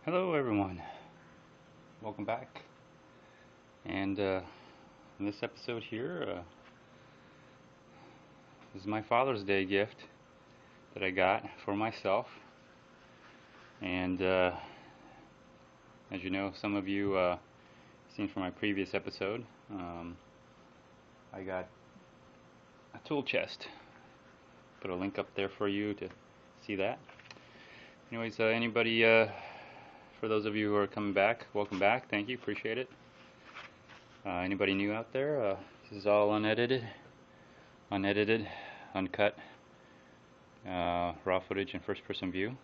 Hello everyone, welcome back. And in this episode here, this is my Father's Day gift that I got for myself. And as you know, some of you seen from my previous episode, I got a tool chest. Put a link up there for you to see that. Anyways, anybody, for those of you who are coming back, welcome back. Thank you, appreciate it. Anybody new out there? This is all unedited, uncut, raw footage in first-person view.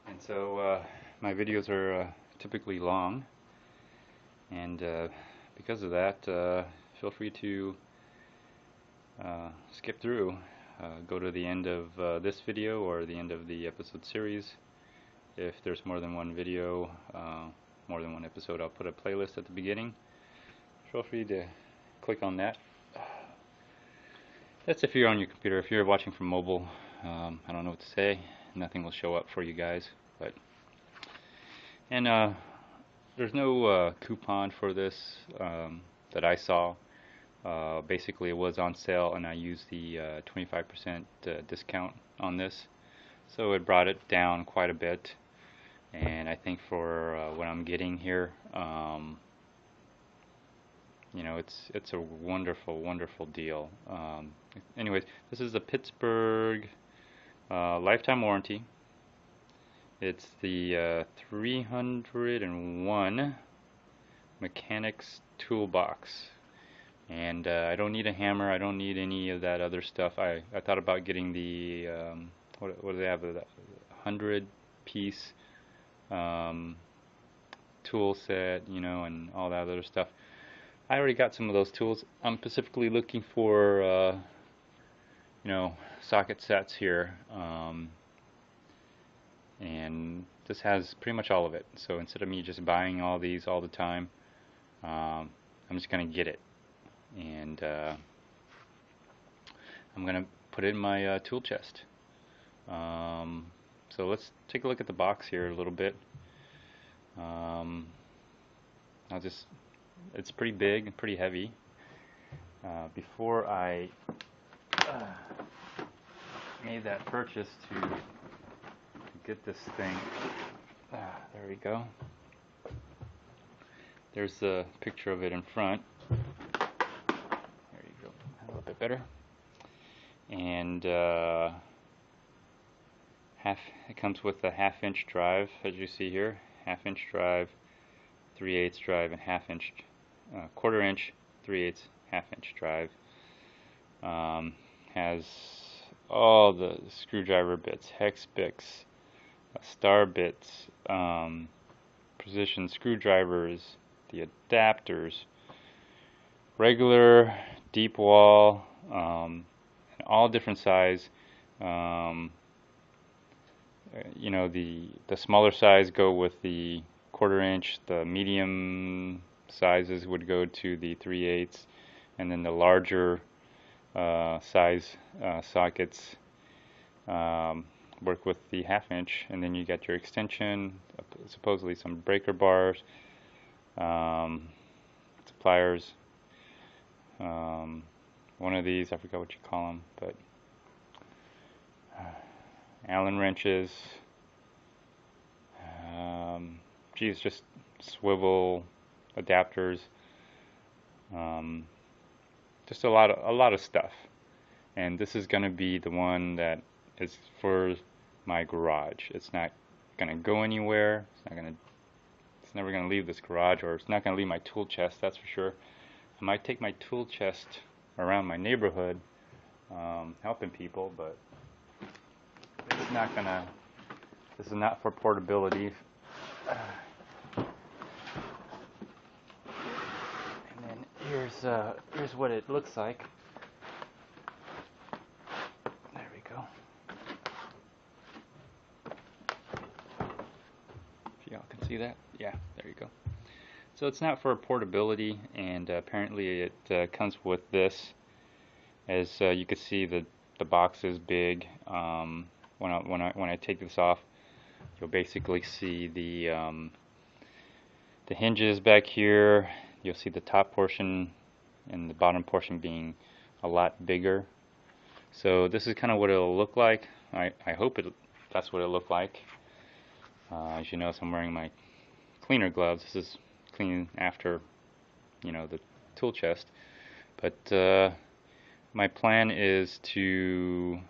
And so my videos are typically long, and because of that, feel free to skip through, go to the end of this video or the end of the episode series. If there's more than one video, more than one episode, I'll put a playlist at the beginning. Feel free to click on that. That's if you're on your computer. If you're watching from mobile, I don't know what to say. Nothing will show up for you guys. And there's no coupon for this that I saw. Basically, it was on sale, and I used the 25% discount on this, so it brought it down quite a bit. And I think for what I'm getting here, you know, it's a wonderful deal. Anyways, this is the Pittsburgh lifetime warranty. It's the 301 mechanics toolbox. And I don't need a hammer, I don't need any of that other stuff. I thought about getting the, what do they have, a 100-piece tool set, you know, and all that other stuff. I already got some of those tools. I'm specifically looking for, you know, socket sets here. And this has pretty much all of it. So instead of me just buying all these all the time, I'm just going to get it. And I'm going to put it in my tool chest. So let's take a look at the box here a little bit. It's pretty big and pretty heavy. Before I made that purchase to get this thing, there we go. There's a picture of it in front. A little bit better. And it comes with a half-inch drive, as you see here. Half-inch drive, 3/8 drive, and half-inch, quarter-inch, 3/8, half-inch drive. Has all the screwdriver bits, hex bits, star bits, precision screwdrivers, the adapters, regular, deep wall, all different size. You know, the smaller size go with the quarter-inch, the medium sizes would go to the 3/8, and then the larger size sockets work with the half-inch. And then you got your extension, supposedly some breaker bars, pliers. One of these, I forgot what you call them, but Allen wrenches, geez, just swivel adapters, just a lot of stuff. And this is going to be the one that is for my garage. It's not going to go anywhere. It's never going to leave this garage, or it's not going to leave my tool chest, that's for sure. I might take my tool chest around my neighborhood, helping people, but it's not gonna. This is not for portability. And then here's what it looks like. There we go. If y'all can see that, yeah, there you go. It's So it's not for portability, and apparently it comes with this. As you can see, the box is big. When I take this off, you'll basically see the hinges back here. You'll see the top portion and the bottom portion being a lot bigger. So this is kind of what it'll look like. I hope that's what it'll look like. As you notice, I'm wearing my cleaner gloves. This is clean after, the tool chest. But my plan is to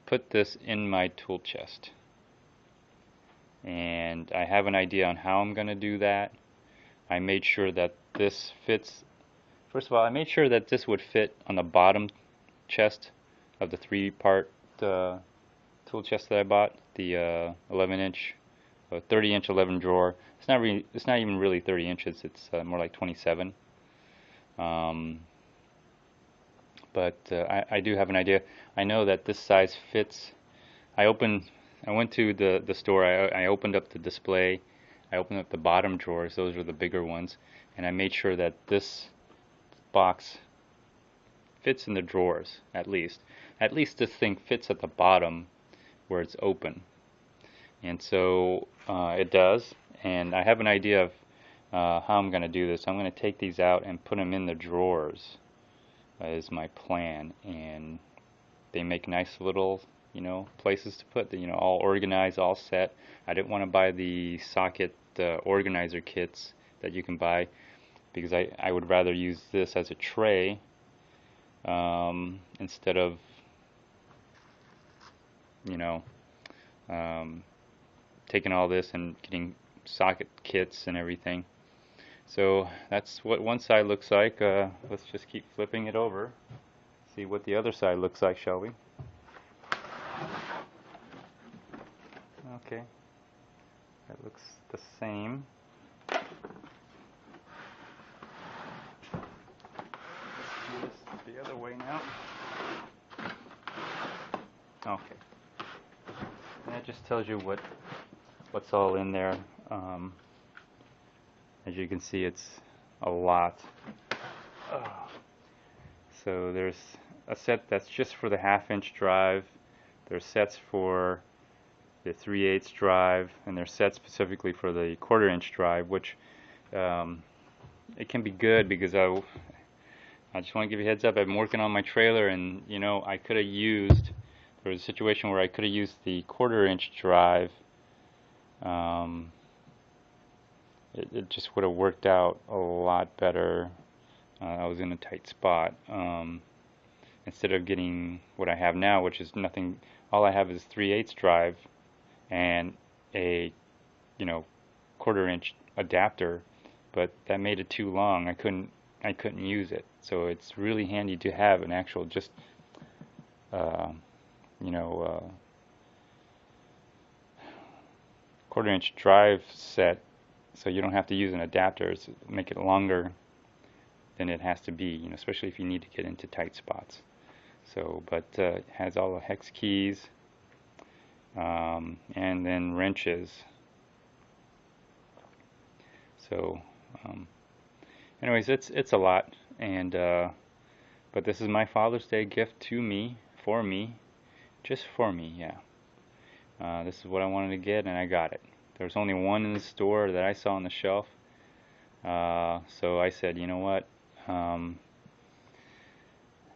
put this in my tool chest. And I have an idea on how I'm going to do that. I made sure that this fits. First of all, I made sure that this would fit on the bottom chest of the 3-part tool chest that I bought, the 11-inch, 30-inch 11 drawer. It's not even really 30 inches. It's more like 27. But I do have an idea. I know that this size fits. I went to the store. I opened up the display. I opened up the bottom drawers. Those are the bigger ones, and I made sure that this box fits in the drawers at least. At least this thing fits at the bottom where it's open, and so it does. And I have an idea of how I'm going to do this. I'm going to take these out and put them in the drawers. Is my plan, and they make nice little places to put, all organized, all set. I didn't want to buy the socket organizer kits that you can buy, because I would rather use this as a tray instead of taking all this and getting socket kits and everything. So that's what one side looks like. Let's just keep flipping it over, see what the other side looks like, shall we? Okay, that looks the same. Let's do this the other way now. Okay, and that just tells you what's all in there. As you can see, it's a lot. So there's a set that's just for the 1/2-inch drive. There's sets for the 3/8 drive, and there's sets specifically for the 1/4-inch drive, which it can be good, because I just want to give you a heads up. I'm working on my trailer, and I could have used. There was a situation where I could have used the 1/4-inch drive. It just would have worked out a lot better. I was in a tight spot. Instead of getting what I have now, which is nothing. All I have is 3/8 drive and a 1/4-inch adapter, but that made it too long. I couldn't use it. So it's really handy to have an actual just 1/4-inch drive set, so you don't have to use an adapter. It's make it longer than it has to be, especially if you need to get into tight spots. So, but it has all the hex keys, and then wrenches. So, anyways, it's a lot, and but this is my Father's Day gift to me, just for me, yeah. This is what I wanted to get, and I got it. There's only one in the store that I saw on the shelf, so I said, you know what, I'm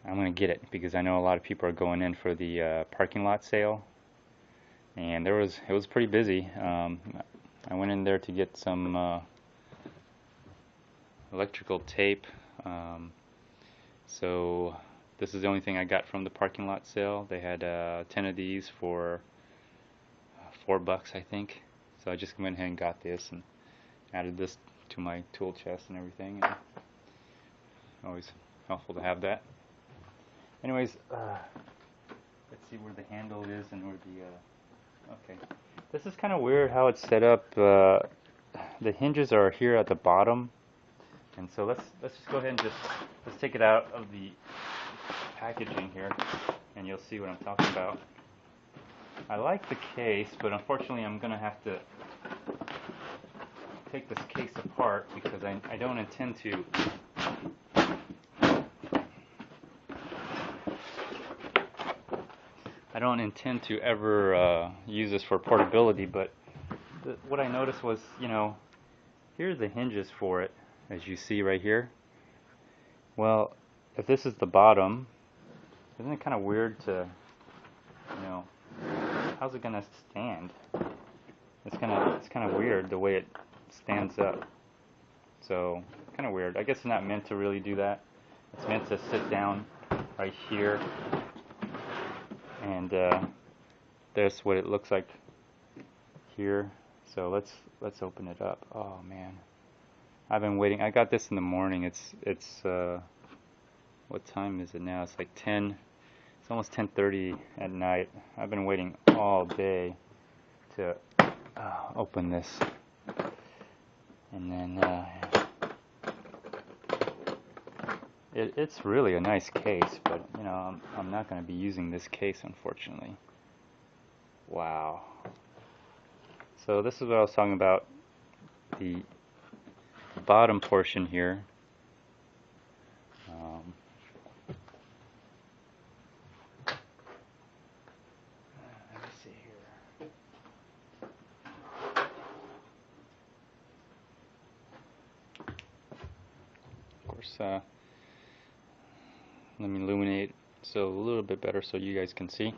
going to get it, because I know a lot of people are going in for the parking lot sale, and it was pretty busy. I went in there to get some electrical tape, so this is the only thing I got from the parking lot sale. They had 10 of these for $4, I think. So I just went ahead and got this and added this to my tool chest and everything. And always helpful to have that. Anyways, let's see where the handle is and where the okay. This is kind of weird how it's set up. The hinges are here at the bottom, and so let's just go ahead and let's take it out of the packaging here, and you'll see what I'm talking about. I like the case, but unfortunately I'm gonna have to take this case apart because I don't intend to ever use this for portability, but what I noticed was, you know, here are the hinges for it, as you see right here. Well, if this is the bottom, isn't it kind of weird to, you know, how's it gonna stand? It's kind of weird the way it stands up. So kind of weird. I guess it's not meant to really do that. It's meant to sit down right here, and there's what it looks like here. So let's open it up. Oh man, I've been waiting. I got this in the morning. It's what time is it now? It's like 10. It's almost 10:30 at night. I've been waiting all day to open this, and then it's really a nice case, but you know, I'm not going to be using this case, unfortunately. Wow. So this is what I was talking about, the bottom portion here. Let me see here. Of course, let me illuminate so a little bit better so you guys can see.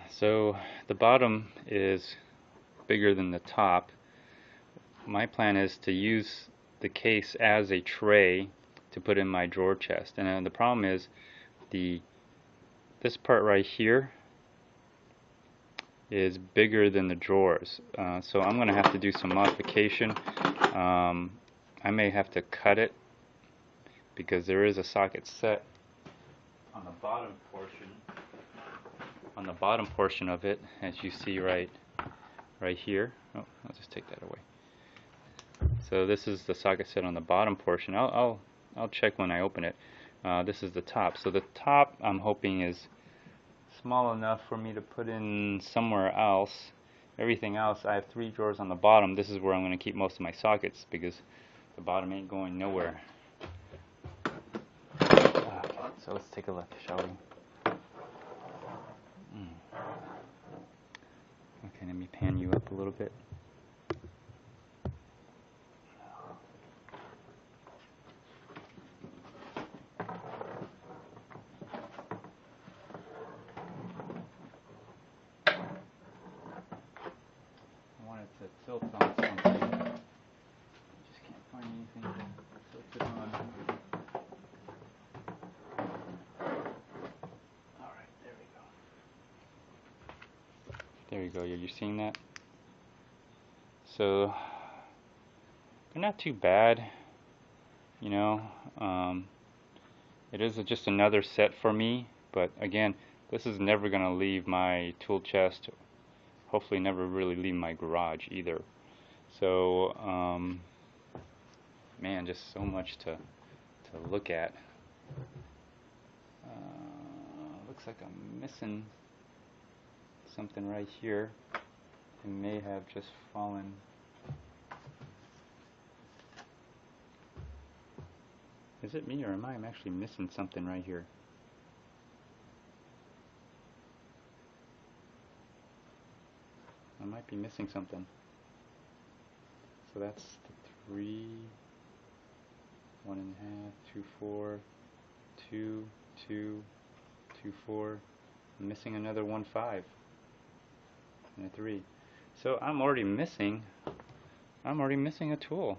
So the bottom is bigger than the top. My plan is to use the case as a tray to put in my drawer chest, and the problem is this part right here is bigger than the drawers, so I'm gonna have to do some modification. I may have to cut it because there is a socket set on the bottom portion of it, as you see right here. Oh, I'll just take that away. So this is the socket set on the bottom portion. I'll check when I open it. This is the top. So the top, I'm hoping, is small enough for me to put in somewhere else. Everything else, I have 3 drawers on the bottom. This is where I'm going to keep most of my sockets because the bottom ain't going nowhere. Okay, so let's take a look, shall we? Okay, let me pan you up a little bit. I wanted to tilt on something. I just can't find anything to tilt it on. Alright, there we go. There you go. Are you seeing that? So they're not too bad, you know. It is just another set for me, but again, this is never going to leave my tool chest. Hopefully never really leave my garage either. So man, just so much to look at. Looks like I'm missing something right here. It may have just fallen. Is it me, or am I actually missing something right here? I might be missing something. So that's the 3, 1.5, 2, 4, 2, 2, 2, 4. I'm missing another 1, 5, and a 3. So I'm already missing a tool.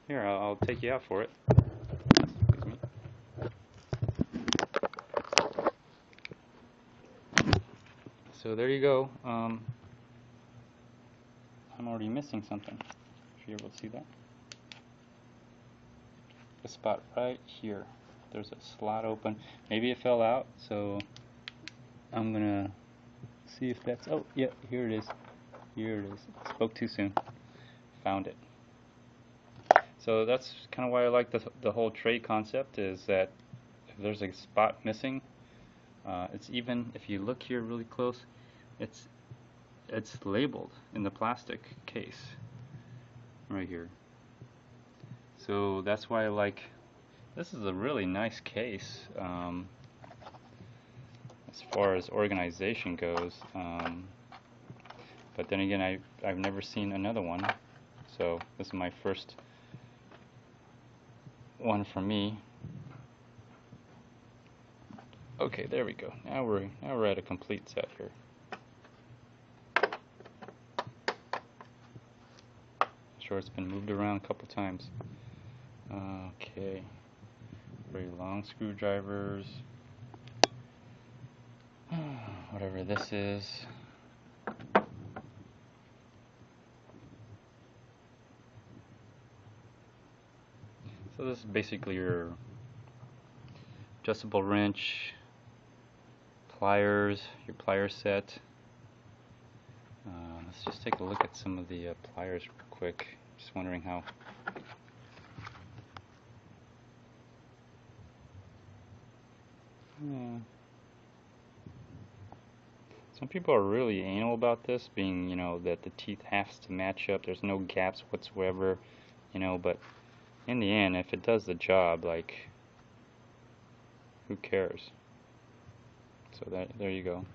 Here, I'll take you out for it. Excuse me. So there you go. I'm already missing something. If you're able to see that. The spot right here. There's a slot open. Maybe it fell out, so I'm gonna see if that's. Oh, yeah, here it is. Here it is. Spoke too soon. Found it. So that's kind of why I like the whole tray concept, is that if there's a spot missing, it's even, if you look here really close, it's it's labeled in the plastic case right here. So that's why I like, this is a really nice case as far as organization goes. But then again, I've never seen another one, so this is my first one for me. Okay, there we go. Now we're at a complete set here. Sure, it's been moved around a couple times. Okay, very long screwdrivers. Whatever this is. So this is basically your adjustable wrench, pliers, your plier set. Let's just take a look at some of the pliers real quick. Just wondering how. Some people are really anal about this, being, you know, that the teeth has to match up. There's no gaps whatsoever, you know, but in the end, if it does the job, like, who cares? So there you go.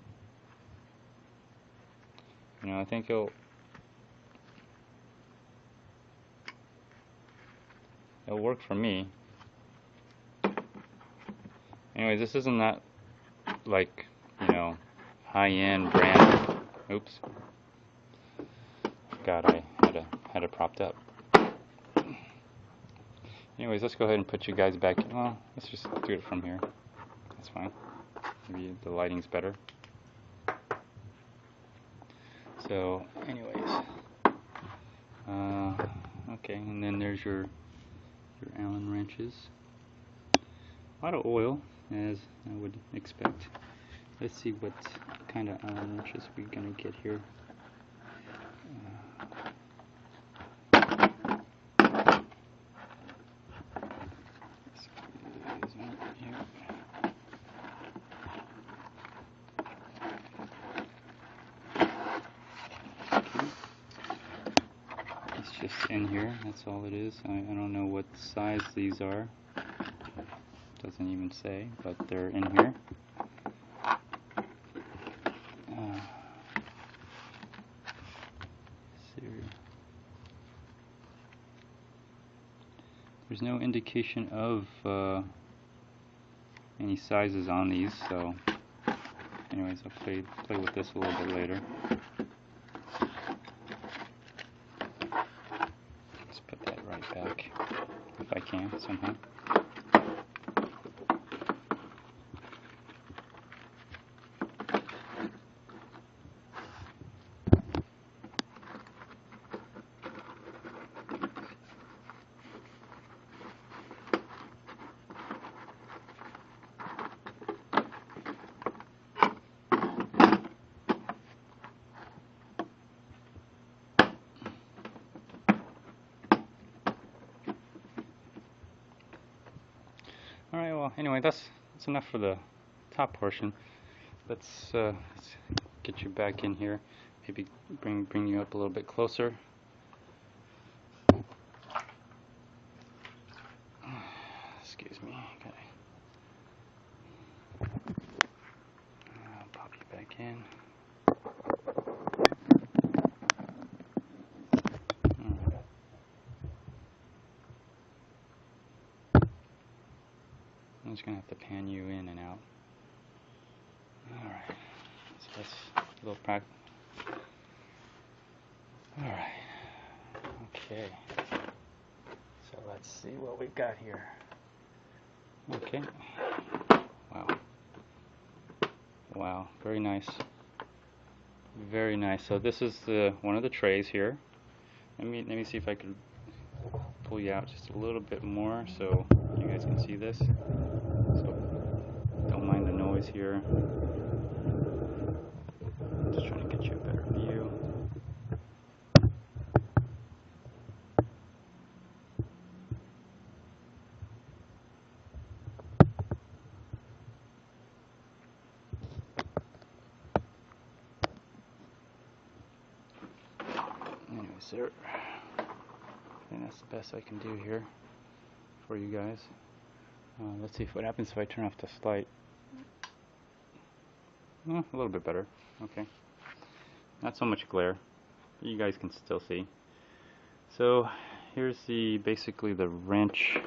You know, I think it'll work for me. Anyways, this isn't that, like, you know, high-end brand. Oops. God, I had it propped up. Anyways, let's go ahead and put you guys back in. Well, let's just do it from here. That's fine. Maybe the lighting's better. So, anyways. Okay, and then there's your Allen wrenches. A lot of oil, as I would expect. Let's see what kind of Allen wrenches we're going to get here. It's just in here, that's all it is. I don't know what size these are. Doesn't even say, but they're in here. There's no indication of any sizes on these, so anyways, I'll play with this a little bit later. Let's put that right back if I can somehow. Alright, well, anyway, that's enough for the top portion. Let's get you back in here. Maybe bring you up a little bit closer. Excuse me. Okay. I'll pop you back in. I'm just going to have to pan you in and out. Alright, so that's a little practice. Alright, okay. So let's see what we've got here. Okay. Wow. Wow, very nice. Very nice. So this is one of the trays here. Let me see if I can pull you out just a little bit more so you guys can see this. So don't mind the noise here. Just trying to get you a better view. sir. And that's the best I can do here for you guys. Let's see what happens if I turn off this light. A little bit better. Okay. Not so much glare. But you guys can still see. So here's basically the wrench.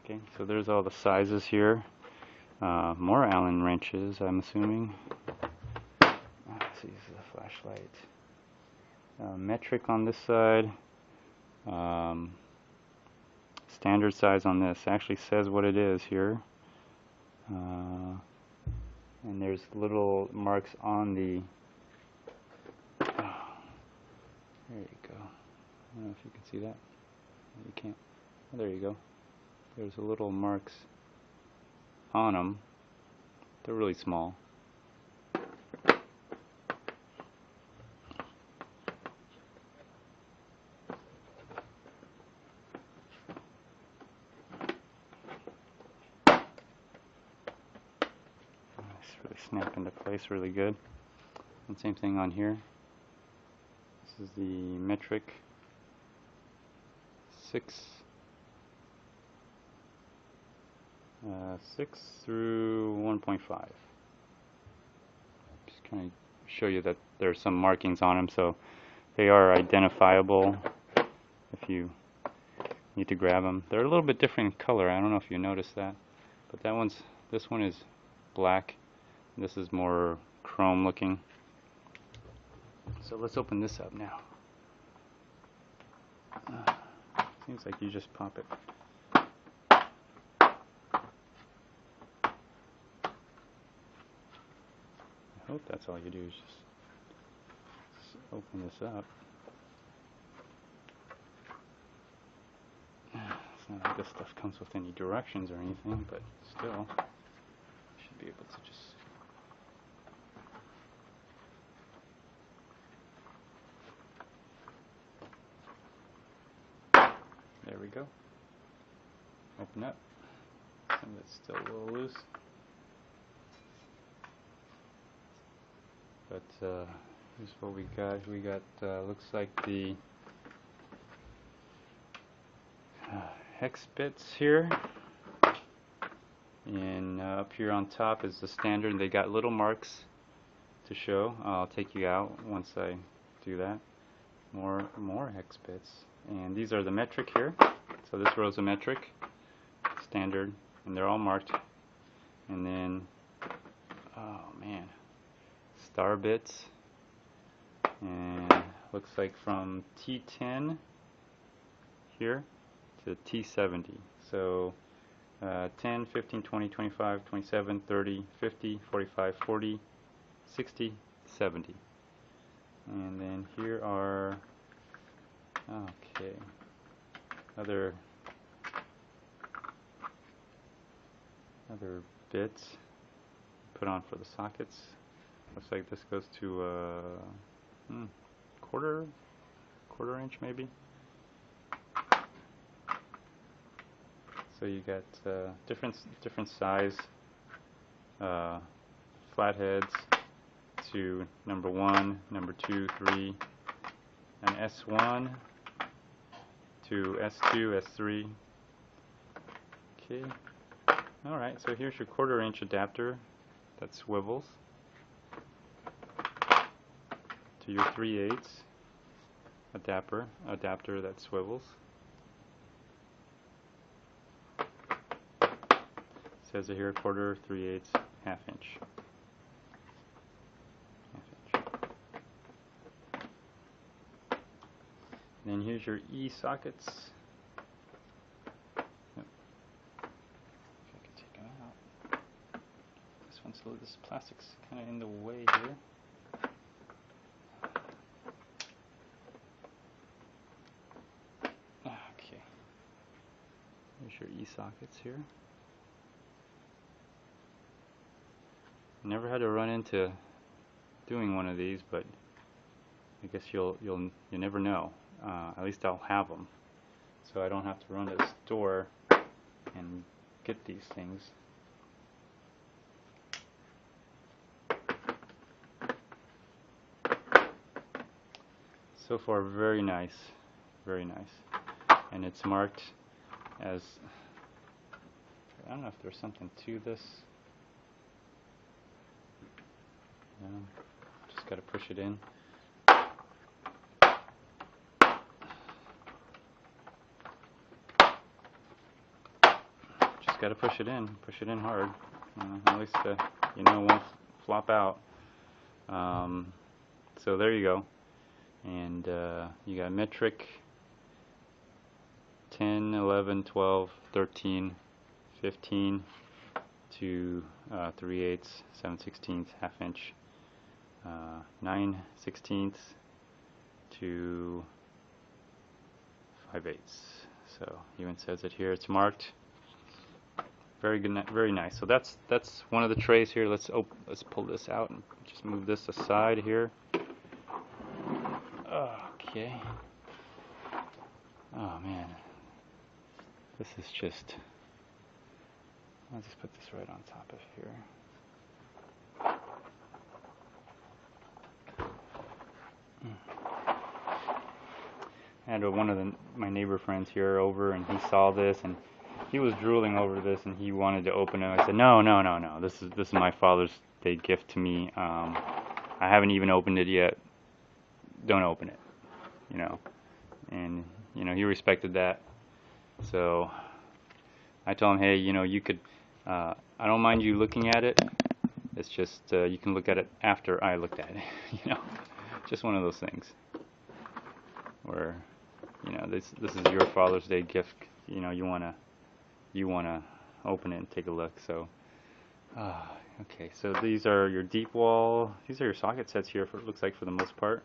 Okay, so there's all the sizes here. More Allen wrenches, I'm assuming. Let's see, this is a flashlight. Metric on this side. Standard size on this. Actually says what it is here. And there's little marks on the... there you go. I don't know if you can see that. You can't. Oh, there you go. There's a little marks on them. They're really small. It's really snap into place really good. And same thing on here. This is the metric 6 through 1.5. Just kind of show you that there's some markings on them, so they are identifiable if you need to grab them. They're a little bit different in color. I don't know if you noticed that, but this one is black. This is more chrome looking. So let's open this up now. Seems like you just pop it. I hope that's all you do is just open this up. It's not like this stuff comes with any directions or anything, but still, you should be able to just... There we go. Open up. Some of it's still a little loose. But here's what we got. We got, looks like the hex bits here. And up here on top is the standard. They got little marks to show. I'll take you out once I do that. More hex bits. And these are the metric here. So this row's a metric, standard, and they're all marked. And then, oh man, star bits. And looks like from T10 here to T70. So 10, 15, 20, 25, 27, 30, 50, 45, 40, 60, 70. And then here are, okay, other bits put on for the sockets. Looks like this goes to quarter inch maybe. So you got different size flatheads to number 1, number 2, 3, and S1 to S2, S3. Okay. Alright, so here's your 1/4 inch adapter that swivels to your 3/8 adapter that swivels. Says it here 1/4, 3/8, 1/2 inch. Then here's your E sockets. Yep. If I can take them out. This plastic's kind of in the way here. Okay. Here's your E sockets here. Never had to run into doing one of these, but I guess you never know. At least I'll have them, so I don't have to run to the store and get these things. So far, very nice, very nice. And it's marked as, I don't know if there's something to this. No, just got to push it in. Just got to push it in hard. At least it won't flop out. So there you go. And you got metric 10, 11, 12, 13, 15 to 3/8, 7/16, half inch, 9/16 to 5/8. So even says it here. It's marked. Very good, very nice. So that's one of the trays here. Let's pull this out and just move this aside here. Okay. Oh man, this is just. I'll just put this right on top of here. I had one of my neighbor friends here over, and he saw this, and he was drooling over this, and he wanted to open it. I said, no. This is my Father's Day gift to me. I haven't even opened it yet. Don't open it, And he respected that. So I told him, hey, you could. I don't mind you looking at it. It's just you can look at it after I looked at it. Just one of those things where this is your Father's Day gift. You wanna open it and take a look. So okay. So these are your deep wall. These are your socket sets here. It looks like for the most part.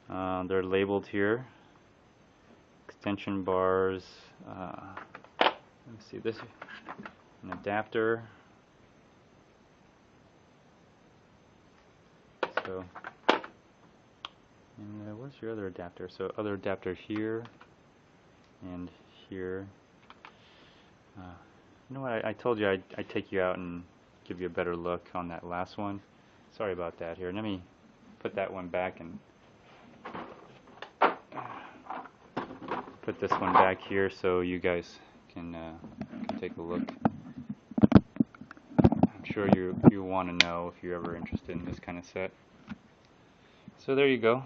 They're labeled here. Extension bars. Let me see this. An adapter. So, and where's your other adapter? So other adapter here and here. You know what? I told you I'd take you out and give you a better look on that last one. Sorry about that. Here, let me put that one back and put this one back here so you guys can take a look. I'm sure you want to know if you're ever interested in this kind of set. So there you go.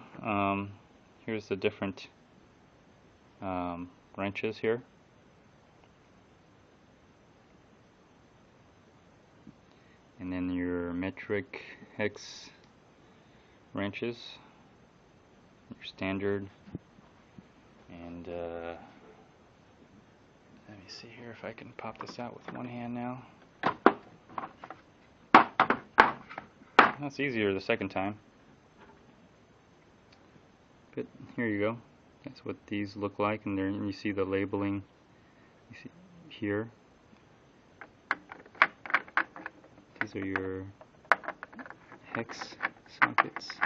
Here's the different wrenches here. And then your metric hex wrenches, your standard, and let me see here if I can pop this out with one hand now. That's easier the second time. But here you go. That's what these look like, and there you see the labeling. You see here. These are your hex sockets.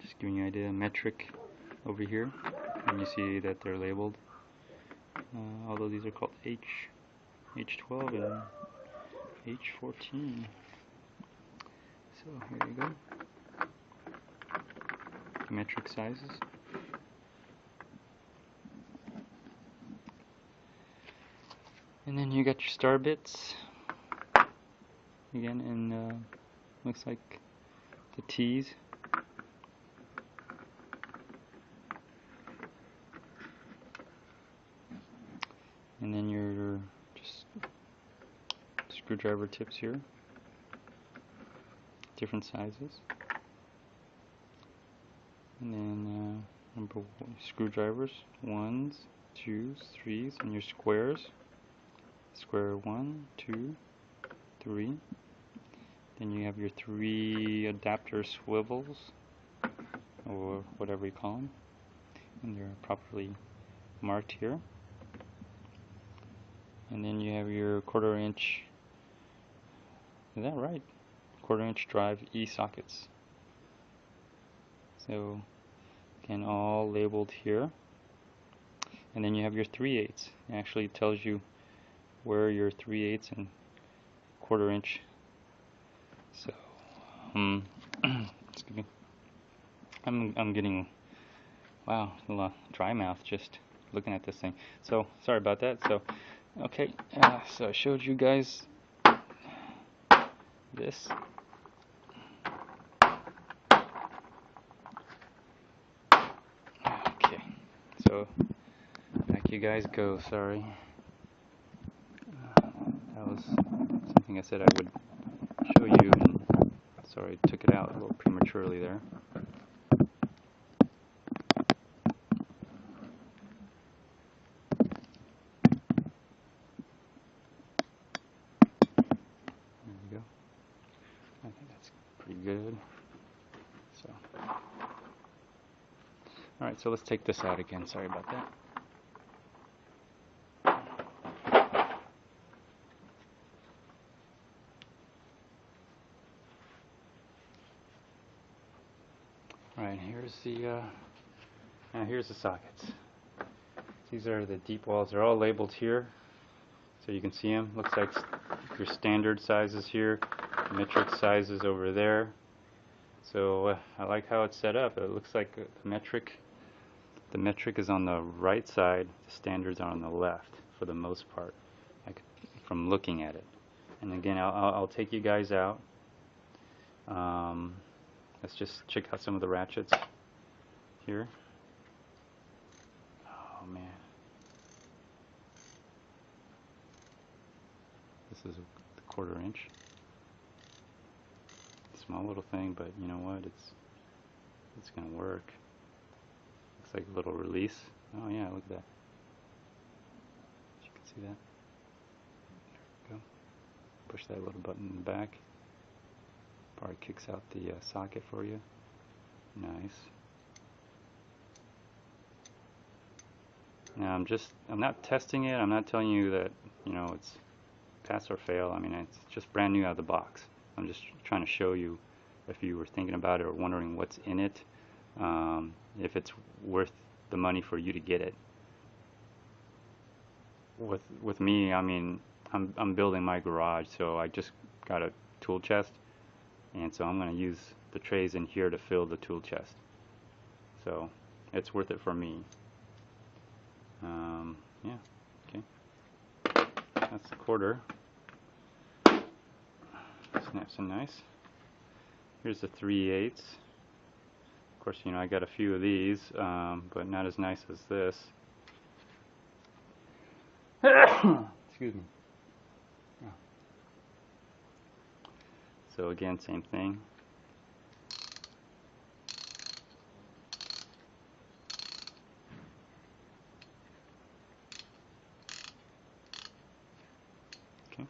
Just giving you an idea. Metric over here, and you see that they're labeled. Although these are called H12 and H14. So here you go. Metric sizes. And then you got your star bits again, and looks like the T's. And then your just screwdriver tips here, different sizes. And then number one, screwdrivers, 1s, 2s, 3s, and your squares. Square 1, 2, 3. Then you have your 3 adapter swivels, or whatever you call them, and they're properly marked here. And then you have your 1/4 inch. Is that right? 1/4 inch drive E sockets. So again, all labeled here. and then you have your 3/8. It actually tells you where your 3/8 and 1/4 inch. So, excuse me. I'm getting, wow, a little dry mouth just looking at this thing. So sorry about that. So okay, so I showed you guys this. Okay, so back you guys go. Sorry, that was something I said I would show you, and sorry I took it out a little prematurely there. I think that's pretty good. So, alright, so let's take this out again. Sorry about that. Alright, here's the sockets. These are the deep walls. They're all labeled here, so you can see them. Looks like your standard sizes here, metric sizes over there. So I like how it's set up. It looks like the metric is on the right side, the standards are on the left for the most part, from looking at it. And again, I'll take you guys out. Let's just check out some of the ratchets here. Oh man, this is the 1/4 inch. Small little thing, but you know what? It's gonna work. Looks like a little release. Oh yeah, look at that. You can see that. There we go. Push that little button in the back. Probably kicks out the socket for you. Nice. Now I'm not testing it. I'm not telling you that, you know, it's pass or fail. I mean, it's just brand new out of the box. I'm just trying to show you, if you were thinking about it or wondering what's in it, if it's worth the money for you to get it. With me, I mean, I'm building my garage, so I just got a tool chest, and so I'm going to use the trays in here to fill the tool chest. So it's worth it for me. Yeah, okay. That's the 1/4. Snaps in nice. Here's the 3/8. Of course, you know, I got a few of these, but not as nice as this. Excuse me. Oh. So again, same thing. Okay.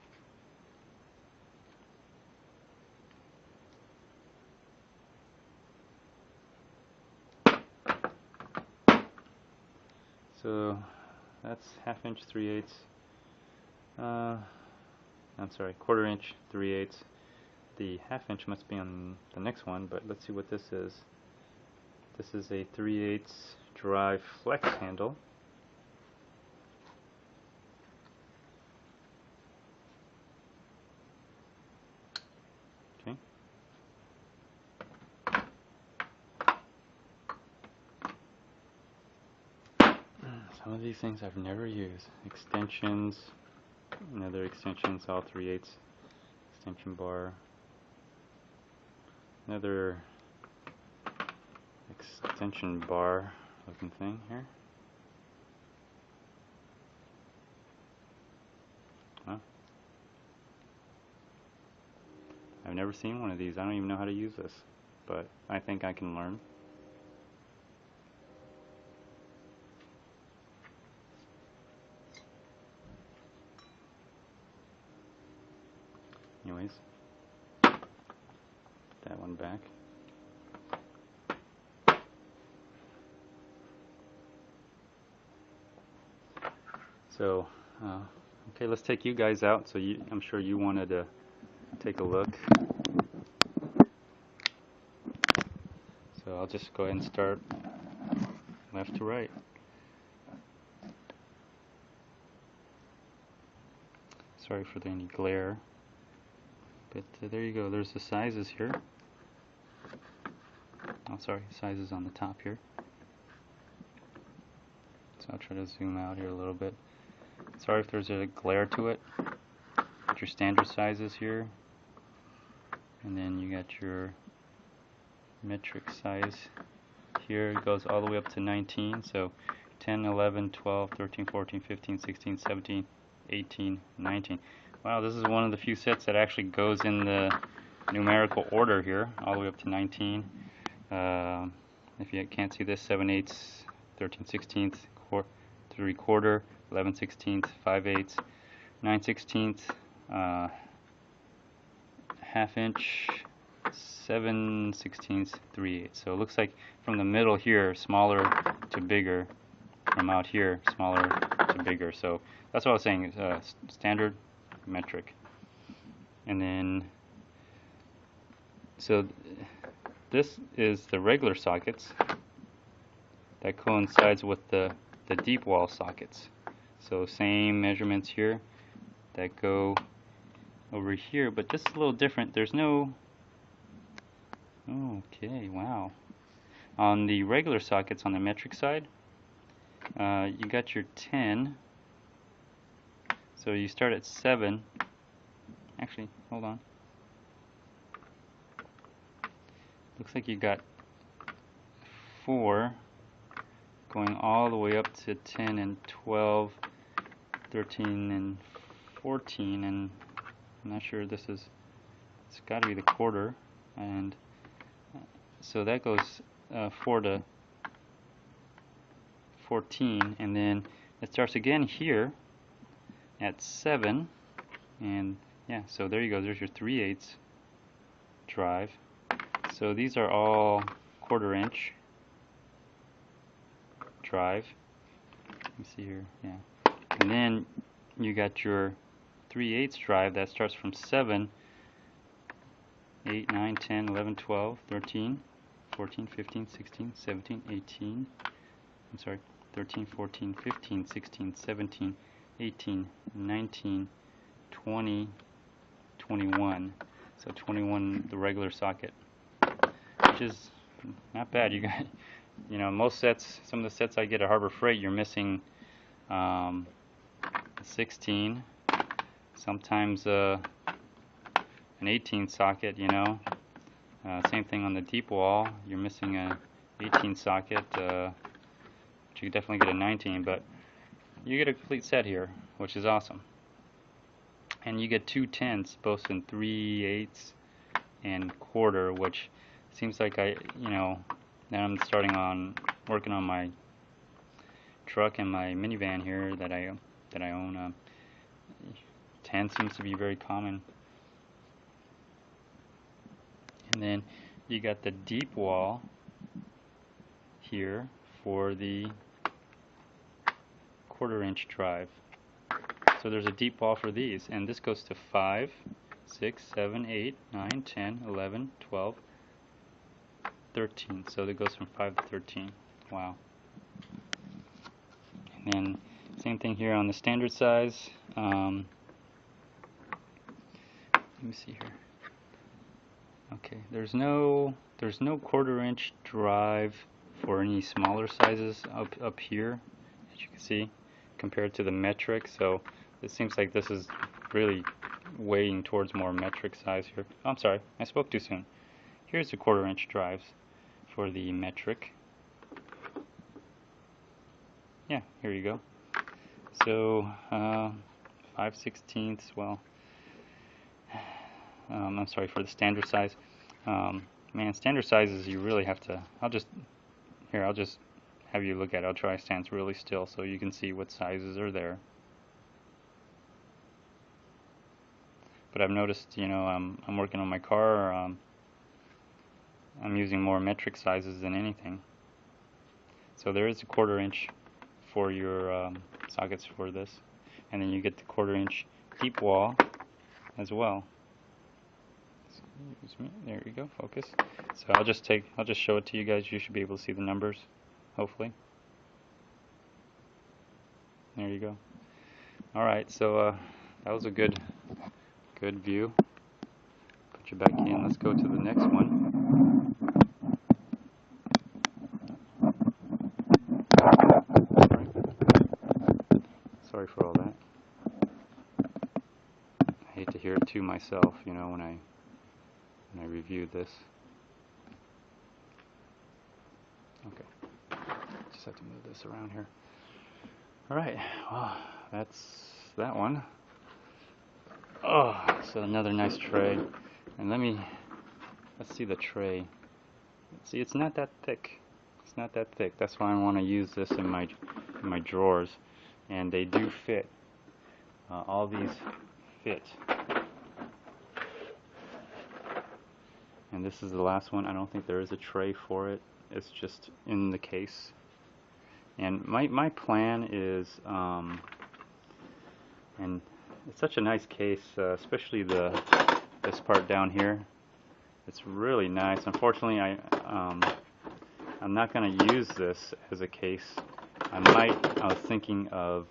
So that's 1/2 inch 3/8. I'm sorry, 1/4 inch 3/8. The 1/2 inch must be on the next one, but let's see what this is. This is a 3/8 drive flex handle. Okay. Some of these things I've never used. Extensions, another extensions, all 3/8 extension bar. Another extension bar looking thing here. Huh? I've never seen one of these. I don't even know how to use this, but I think I can learn. Anyways, put that one back. So, okay, let's take you guys out. So I'm sure you wanted to take a look. So I'll just go ahead and start left to right. sorry for any glare, but there you go. There's the sizes here. Oh, sorry, sizes on the top here. So I'll try to zoom out here a little bit. Sorry if there's a glare to it. Got your standard sizes here, and then you got your metric size here. It goes all the way up to 19, so 10, 11, 12, 13, 14, 15, 16, 17, 18, 19. Wow, this is one of the few sets that actually goes in the numerical order here, all the way up to 19. If you can't see this, 7/8, 13/16, 3/4, 11/16, 5/8, 9/16, ½ inch, 7/16, 3/8. So it looks like from the middle here, smaller to bigger. From out here, smaller to bigger. So that's what I was saying, standard, metric. And then, so this is the regular sockets that coincides with the deep wall sockets. So same measurements here that go over here, but just a little different. There's no, okay, wow. On the regular sockets on the metric side, you got your 10, so you start at 7. Actually, hold on. Looks like you got 4 going all the way up to 10 and 12, 13 and 14, and I'm not sure this is, it's got to be the quarter, and so that goes 4 to 14, and then it starts again here at 7, and yeah, so there you go, there's your 3/8 drive. So these are all 1/4 inch drive. Let me see here, yeah. And then you got your 3/8 drive that starts from 7, 8, 9, 10, 11, 12, 13, 14, 15, 16, 17, 18, I'm sorry, 13, 14, 15, 16, 17, 18, 19, 20, 21. So 21, the regular socket, which is not bad. You got, you know, most sets, some of the sets I get at Harbor Freight, you're missing 16, sometimes an 18 socket, you know. Same thing on the deep wall, you're missing a 18 socket, but you could definitely get a 19, but you get a complete set here, which is awesome. And you get 2 10s, both in 3/8 and 1/4, which seems like now I'm starting on working on my truck and my minivan here that I own. 10 seems to be very common. And then you got the deep wall here for the 1/4 inch drive. So there's a deep wall for these, and this goes to 5, 6, 7, 8, 9, 10, 11, 12, 13. So that goes from 5 to 13. Wow. And then same thing here on the standard size. Let me see here. Okay, there's no 1/4 inch drive for any smaller sizes up here, as you can see, compared to the metric. So it seems like this is really weighing towards more metric size here. Oh, I'm sorry, I spoke too soon. Here's the 1/4 inch drives for the metric. Yeah, here you go. So 5/16, well, I'm sorry, for the standard size. Man, standard sizes you really have to, I'll just have you look at it. I'll try to stand really still so you can see what sizes are there. But I've noticed, you know, I'm working on my car, I'm using more metric sizes than anything. So there is a 1/4 inch for your sockets for this, and then you get the 1/4 inch deep wall as well. Excuse me. There you go. Focus. So I'll just show it to you guys. You should be able to see the numbers, hopefully. There you go. All right. So that was a good view. Put you back in. Let's go to the next one. Sorry for all that. I hate to hear it too myself, you know, when I reviewed this. Okay, just have to move this around here. All right, well, that's that one. Oh, so another nice tray, and let's see the tray. See, it's not that thick. It's not that thick. That's why I want to use this in my drawers, and they do fit. All these fit. And this is the last one. I don't think there is a tray for it. It's just in the case. And my plan is, and it's such a nice case, especially this part down here. It's really nice. Unfortunately, I'm not going to use this as a case. I was thinking of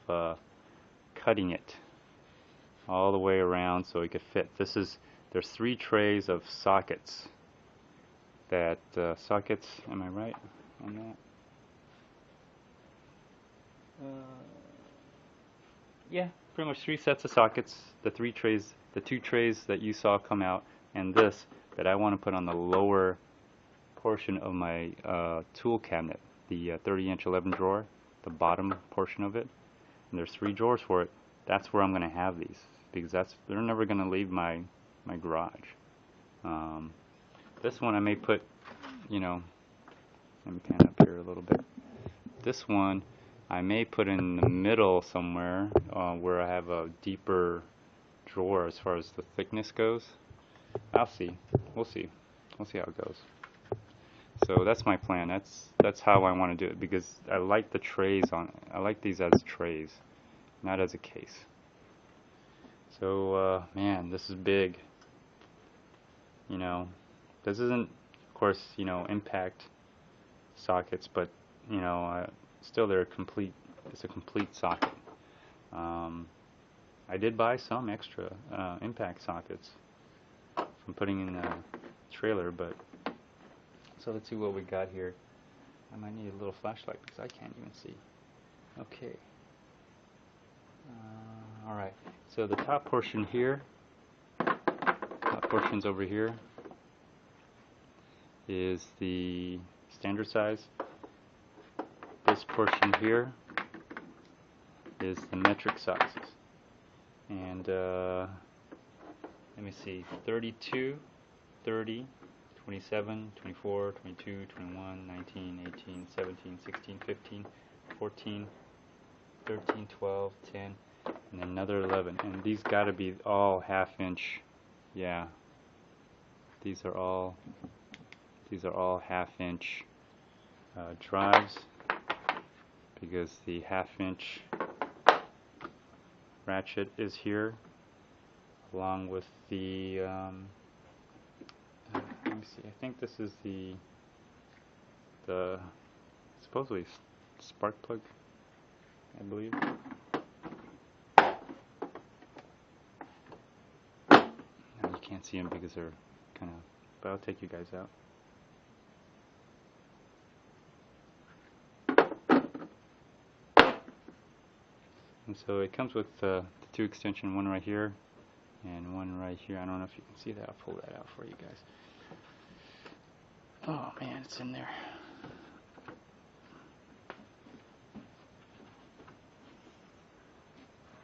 cutting it all the way around so it could fit. There's 3 trays of sockets. Sockets, am I right on that? Yeah, pretty much 3 sets of sockets. The 2 trays that you saw come out, and this that I want to put on the lower portion of my tool cabinet, the 30-inch 11 drawer, the bottom portion of it. And there's 3 drawers for it. That's where I'm going to have these, because they're never going to leave my garage. This one I may put, you know, let me pan up here a little bit. This one I may put in the middle somewhere, where I have a deeper drawer as far as the thickness goes. I'll see. We'll see. We'll see how it goes. So that's my plan. That's how I want to do it, because I like the trays I like these as trays, not as a case. So man, this is big. You know, this isn't, of course, you know, impact sockets, but you know, still it's a complete socket. I did buy some extra impact sockets from putting in the trailer, but so let's see what we got here. I might need a little flashlight because I can't even see. Okay. Alright, so the top portion here, portions over here, is the standard size. This portion here is the metric sizes. And let me see, 32, 30, 27, 24, 22, 21, 19, 18, 17, 16, 15, 14, 13, 12, 10, and another 11. And these gotta be all half-inch. Yeah, these are all half-inch drives, because the half-inch ratchet is here, along with the let me see, I think this is the supposedly spark plug, I believe. Now you can't see them because they're kind of, but I'll take you guys out. And so it comes with the 2 extension, one right here and one right here. I don't know if you can see that. I'll pull that out for you guys. Oh man, it's in there.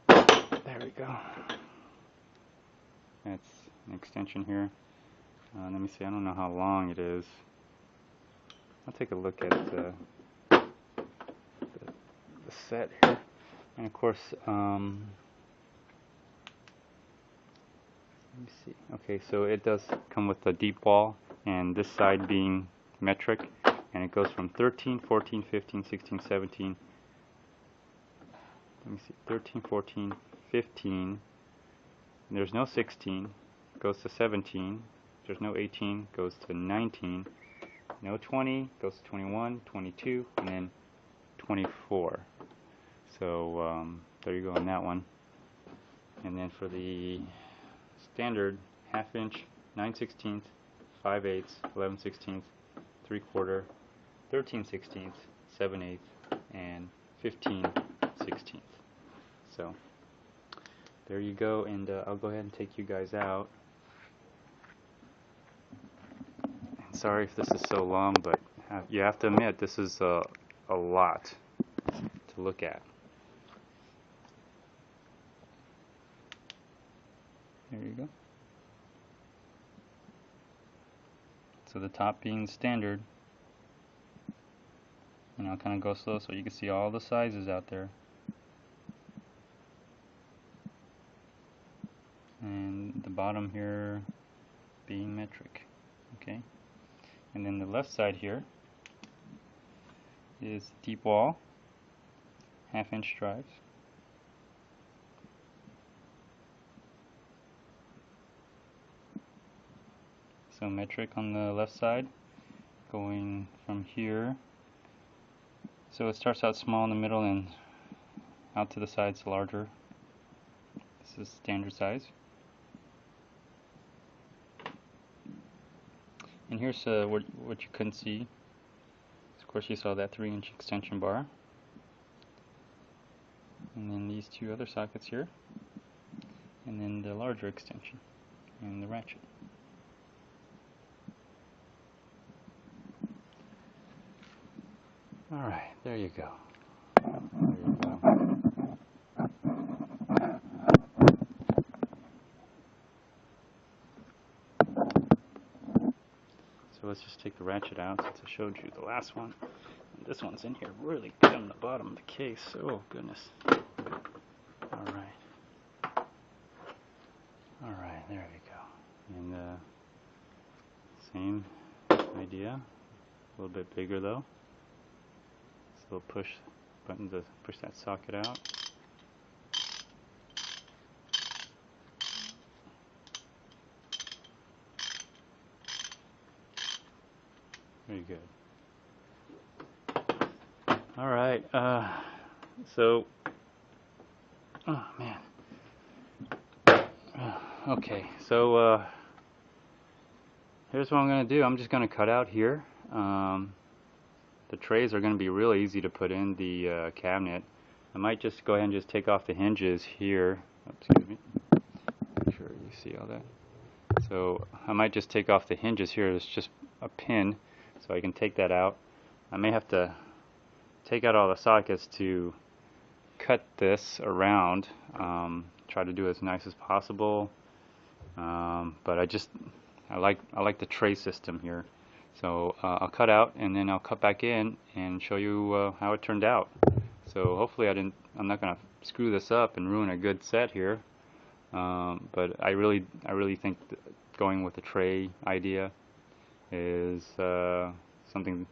There we go. That's an extension here. Let me see, I don't know how long it is. I'll take a look at the set here. And of course, let me see. Okay, so it does come with a deep wall, and this side being metric, and it goes from 13, 14, 15, 16, 17. Let me see, 13, 14, 15. There's no 16. Goes to 17. There's no 18. Goes to 19. No 20. Goes to 21, 22, and then 24. So there you go on that one. And then for the standard, 1/2 inch, 9/16, 5/8, 11/16, 3/4, 13/16, 7/8, and 15/16. So there you go, and I'll go ahead and take you guys out. And sorry if this is so long, but you have to admit this is a lot to look at. There you go. So the top being standard, and I'll kind of go slow so you can see all the sizes out there. And the bottom here being metric. Okay. And then the left side here is deep wall, 1/2 inch drives. So metric on the left side, going from here. So it starts out small in the middle and out to the sides larger. This is standard size. And here's what you couldn't see. Of course you saw that 3-inch extension bar. And then these two other sockets here. And then the larger extension and the ratchet. Alright, there you go. There you go. So let's just take the ratchet out since I showed you the last one. And this one's in here really good on the bottom of the case. Oh goodness. Alright. Alright, there we go. And same idea. A little bit bigger though. So we'll push button to push that socket out. Very good. All right. So, oh man. Okay. So here's what I'm going to do. I'm just going to cut out here. The trays are going to be really easy to put in the cabinet. I might just go ahead and just take off the hinges here. Excuse me. Make sure you see all that. So I might just take off the hinges here. It's just a pin, so I can take that out. I may have to take out all the sockets to cut this around. Try to do it as nice as possible. But I like the tray system here. So I'll cut out and then I'll cut back in and show you how it turned out. So hopefully I'm not going to screw this up and ruin a good set here. But I really think that going with the tray idea is something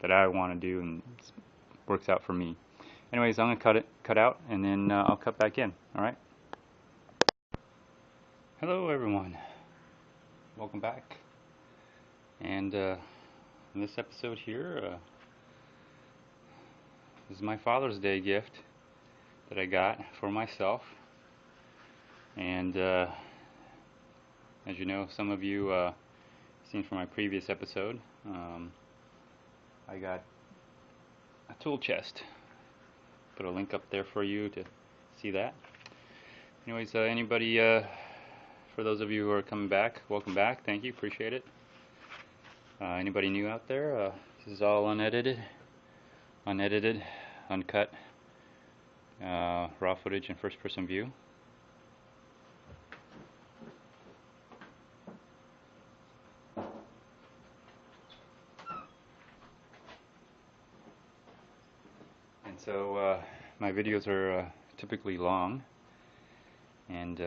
that I want to do and works out for me. Anyways, I'm going to cut out and then I'll cut back in. All right. Hello everyone. Welcome back. And in this episode here, this is my Father's Day gift that I got for myself. And as you know, some of you seen from my previous episode, I got a tool chest. Put a link up there for you to see that. Anyways, anybody, for those of you who are coming back, welcome back. Thank you, appreciate it. Anybody new out there? This is all unedited, uncut, raw footage in first-person view. And so my videos are typically long, and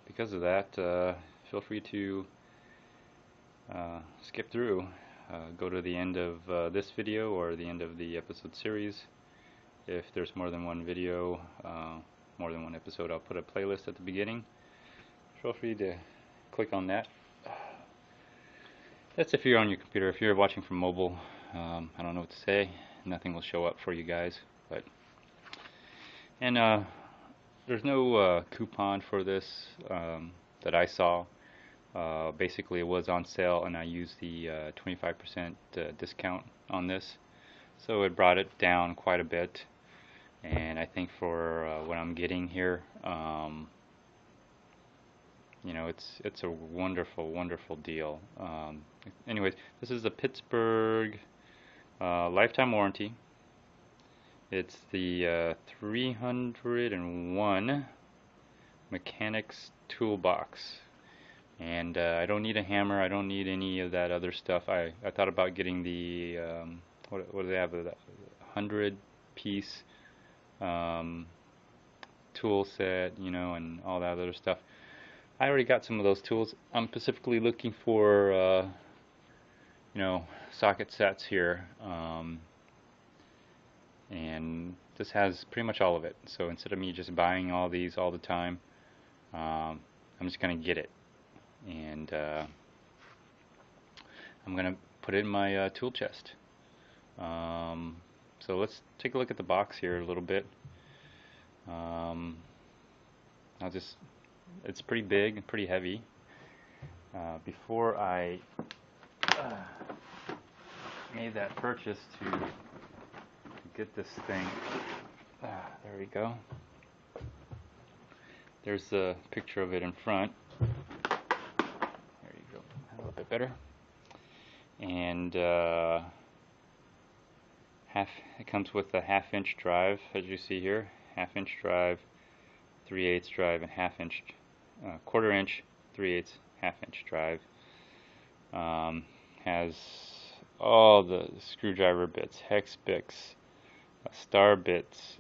because of that, feel free to skip through, go to the end of this video or the end of the episode series. If there's more than one video, more than one episode, I'll put a playlist at the beginning. Feel free to click on that. That's if you're on your computer. If you're watching from mobile, I don't know what to say. Nothing will show up for you guys. But and there's no coupon for this that I saw. Basically, it was on sale, and I used the 25% discount on this, so it brought it down quite a bit. And I think for what I'm getting here, you know, it's a wonderful deal. Anyways, this is a Pittsburgh lifetime warranty. It's the 301 mechanics toolbox, and I don't need a hammer. I don't need any of that other stuff. I thought about getting the what do they have, a 100-piece tool set, you know, and all that other stuff. I already got some of those tools. I'm specifically looking for you know, socket sets here, and this has pretty much all of it. So instead of me just buying all these all the time, I'm just gonna get it, and I'm gonna put it in my tool chest. So let's take a look at the box here a little bit. It's pretty big and pretty heavy. Before I made that purchase to get this thing, there we go. There's a picture of it in front. There you go, a little bit better. And it comes with a 1/2-inch drive, as you see here. 1/2-inch drive, 3/8 drive, and 1/2-inch, 1/4-inch, 3/8, 1/2-inch drive. Has all the screwdriver bits, hex bits, star bits,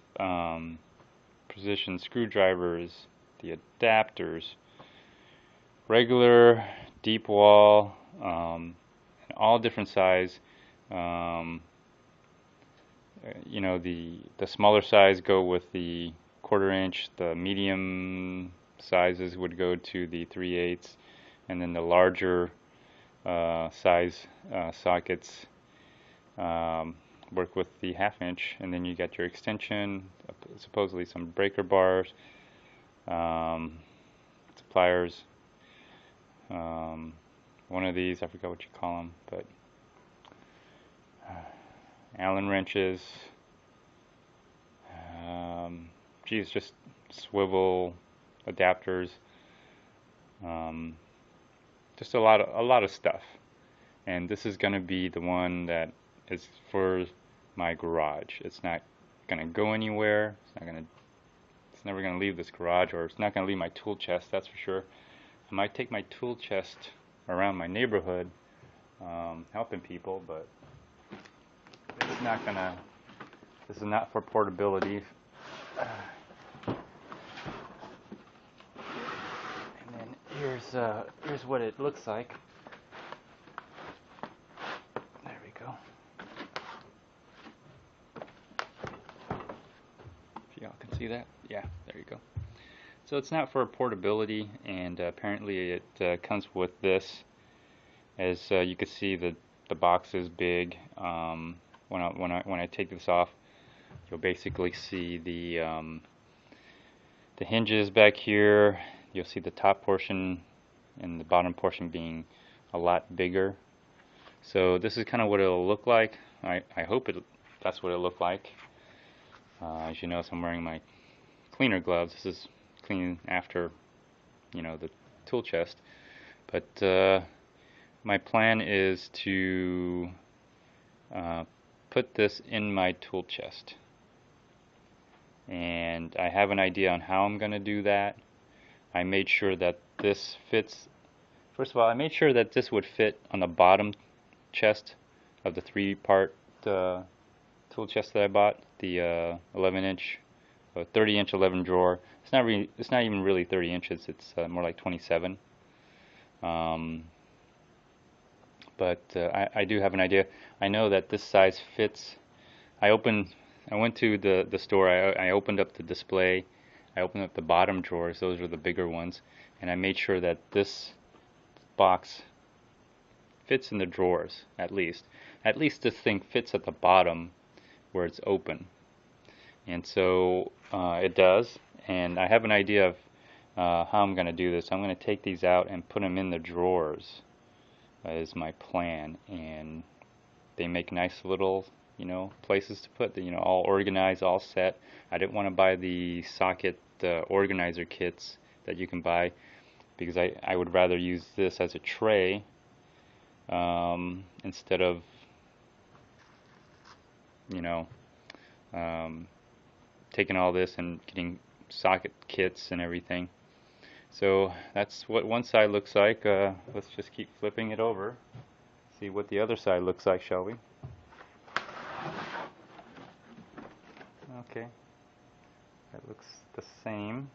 precision screwdrivers, the adapters, regular, deep wall, all different size. You know, the smaller size go with the 1/4-inch, the medium sizes would go to the 3/8, and then the larger size sockets work with the 1/2-inch, and then you got your extension, supposedly some breaker bars, pliers, one of these, I forgot what you call them, but Allen wrenches, geez, just swivel adapters, just a lot of stuff. And this is going to be the one that is for my garage. It's not going to go anywhere. It's never going to leave this garage, or it's not going to leave my tool chest, that's for sure. I might take my tool chest around my neighborhood, helping people, but it's not gonna. This is not for portability. And then here's what it looks like. There we go. If y'all can see that, yeah, there you go. So it's not for portability, and apparently it comes with this. As you can see, the box is big. When I take this off, you'll basically see the hinges back here. You'll see the top portion and the bottom portion being a lot bigger. So this is kind of what it'll look like. I hope that's what it'll look like. As you notice, I'm wearing my cleaner gloves. This is clean after, you know, the tool chest. But my plan is to put this in my tool chest, and I have an idea on how I'm going to do that. I made sure that this fits. First of all, I made sure that this would fit on the bottom chest of the 3-part tool chest that I bought, the 11-inch, 30-inch 11 drawer. It's not even really 30 inches. It's more like 27. But I do have an idea. I know that this size fits. I went to the store. I opened up the display. I opened up the bottom drawers. Those are the bigger ones, and I made sure that this box fits in the drawers at least. At least this thing fits at the bottom where it's open, and so it does. And I have an idea of how I'm going to do this. I'm going to take these out and put them in the drawers, is my plan. And they make nice little, places to put, all organized, all set. I didn't want to buy the socket organizer kits that you can buy, because I would rather use this as a tray instead of, taking all this and getting socket kits and everything. So that's what one side looks like. Let's just keep flipping it over. See what the other side looks like, shall we? Okay, that looks the same.